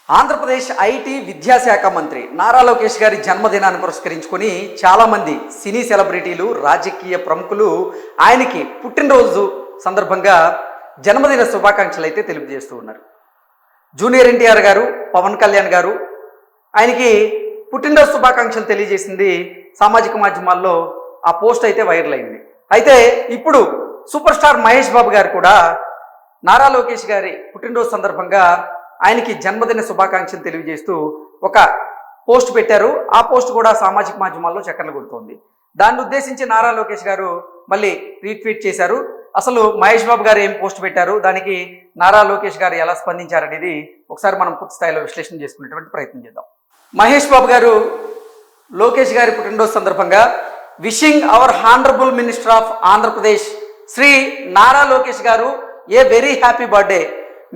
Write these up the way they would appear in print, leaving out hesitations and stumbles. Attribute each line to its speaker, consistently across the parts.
Speaker 1: Andhra Pradesh IT విద్యాశాఖ మంత్రి నారా లోకేష్ గారి జన్మదినాన్ని పురస్కరించుకొని చాలామంది సినీ సెలబ్రిటీలు రాజకీయ ప్రముఖులు ఆయనకి పుట్టినరోజు సందర్భంగా జన్మదిన శుభాకాంక్షలు అయితే తెలియజేస్తూ ఉన్నారు. జూనియర్ ఎన్టీఆర్ గారు, పవన్ కళ్యాణ్ గారు ఆయనకి పుట్టినరోజు శుభాకాంక్షలు తెలియజేసింది సామాజిక మాధ్యమాల్లో ఆ పోస్ట్ అయితే వైరల్ అయింది. అయితే ఇప్పుడు సూపర్ స్టార్ మహేష్ బాబు గారు కూడా నారా లోకేష్ గారి పుట్టినరోజు సందర్భంగా ఆయనకి జన్మదిన శుభాకాంక్షలు తెలియజేస్తూ ఒక పోస్ట్ పెట్టారు. ఆ పోస్ట్ కూడా సామాజిక మాధ్యమాల్లో చక్కర్లు కొడుతోంది. దాన్ని ఉద్దేశించి నారా లోకేష్ గారు మళ్ళీ రీట్వీట్ చేశారు. అసలు మహేష్ బాబు గారు ఏం పోస్ట్ పెట్టారు, దానికి నారా లోకేష్ గారు ఎలా స్పందించారనేది ఒకసారి మనం పూర్తి స్థాయిలో విశ్లేషణ చేసుకునేటువంటి ప్రయత్నం చేద్దాం. మహేష్ బాబు గారు లోకేష్ గారి పుట్టినరోజు సందర్భంగా wishing our honourable minister of Andhra Pradesh Shri Nara Lokesh గారు a very happy birthday.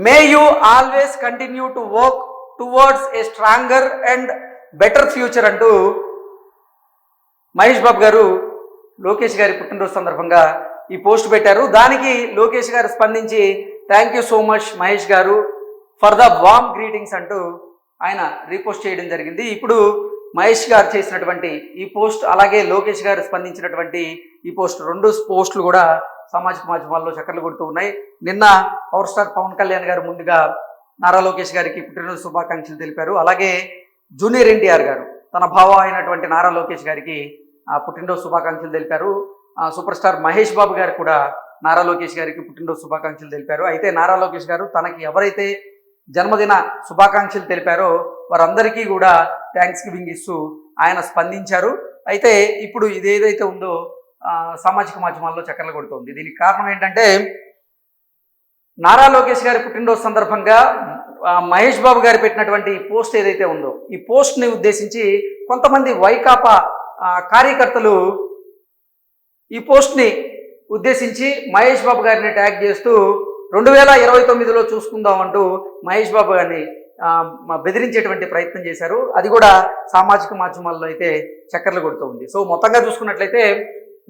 Speaker 1: May you always continue to work towards a stronger and better future అంటూ మహేష్ బాబు గారు లోకేష్ గారి పుట్టినరోజు సందర్భంగా ఈ పోస్ట్ పెట్టారు. దానికి లోకేష్ గారు స్పందించి thank you so much Mahesh గారు ఫర్ ద వార్మ్ గ్రీటింగ్స్ అంటూ ఆయన రీపోస్ట్ చేయడం జరిగింది. ఇప్పుడు మహేష్ గారు చేసినటువంటి ఈ పోస్ట్, అలాగే లోకేష్ గారు స్పందించినటువంటి ఈ పోస్ట్, రెండు పోస్టులు కూడా సామాజిక మాధ్యమాల్లో చక్కర్లు కొడుతూ ఉన్నాయి. నిన్న పవర్ స్టార్ పవన్ కళ్యాణ్ గారు ముందుగా నారా లోకేష్ గారికి పుట్టినరోజు శుభాకాంక్షలు తెలిపారు. అలాగే జూనియర్ ఎన్టీఆర్ గారు తన భావ అయినటువంటి నారా లోకేష్ గారికి పుట్టినరోజు శుభాకాంక్షలు తెలిపారు. సూపర్ స్టార్ మహేష్ బాబు గారు కూడా నారా లోకేష్ గారికి పుట్టినరోజు శుభాకాంక్షలు తెలిపారు. అయితే నారా లోకేష్ గారు తనకి ఎవరైతే జన్మదిన శుభాకాంక్షలు తెలిపారో వారందరికీ కూడా థ్యాంక్స్ గివింగ్ ఇస్తూ ఆయన స్పందించారు. అయితే ఇప్పుడు ఇదేదైతే ఉందో సామాజిక మాధ్యమాల్లో చక్కర్లు కొడుతోంది. దీనికి కారణం ఏంటంటే నారా లోకేష్ గారి పుట్టినరోజు సందర్భంగా మహేష్ బాబు గారు పెట్టినటువంటి పోస్ట్ ఏదైతే ఉందో ఈ పోస్ట్ని ఉద్దేశించి కొంతమంది వైకాపా కార్యకర్తలు ఈ పోస్ట్ని ఉద్దేశించి మహేష్ బాబు గారిని ట్యాగ్ చేస్తూ 2029లో చూసుకుందాం అంటూ మహేష్ బాబు గారిని బెదిరించేటువంటి ప్రయత్నం చేశారు. అది కూడా సామాజిక మాధ్యమాల్లో అయితే చక్కర్లు కొడుతూ ఉంది. సో మొత్తంగా చూసుకున్నట్లయితే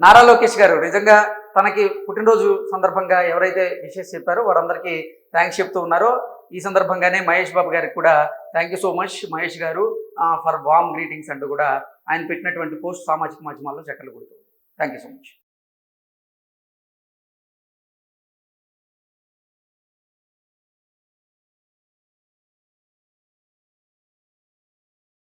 Speaker 1: నారా లోకేష్ గారు నిజంగా తనకి పుట్టినరోజు సందర్భంగా ఎవరైతే విషెస్ చెప్పారో వారందరికీ థ్యాంక్స్ చెప్తూ ఉన్నారో ఈ సందర్భంగానే మహేష్ బాబు గారికి కూడా thank you so much Mahesh గారు ఫర్ వార్మ్ గ్రీటింగ్స్ అంటూ కూడా ఆయన పెట్టినటువంటి పోస్ట్ సామాజిక మాధ్యమాల్లో చక్కర్లు కొడుతుంది. Thank you so much.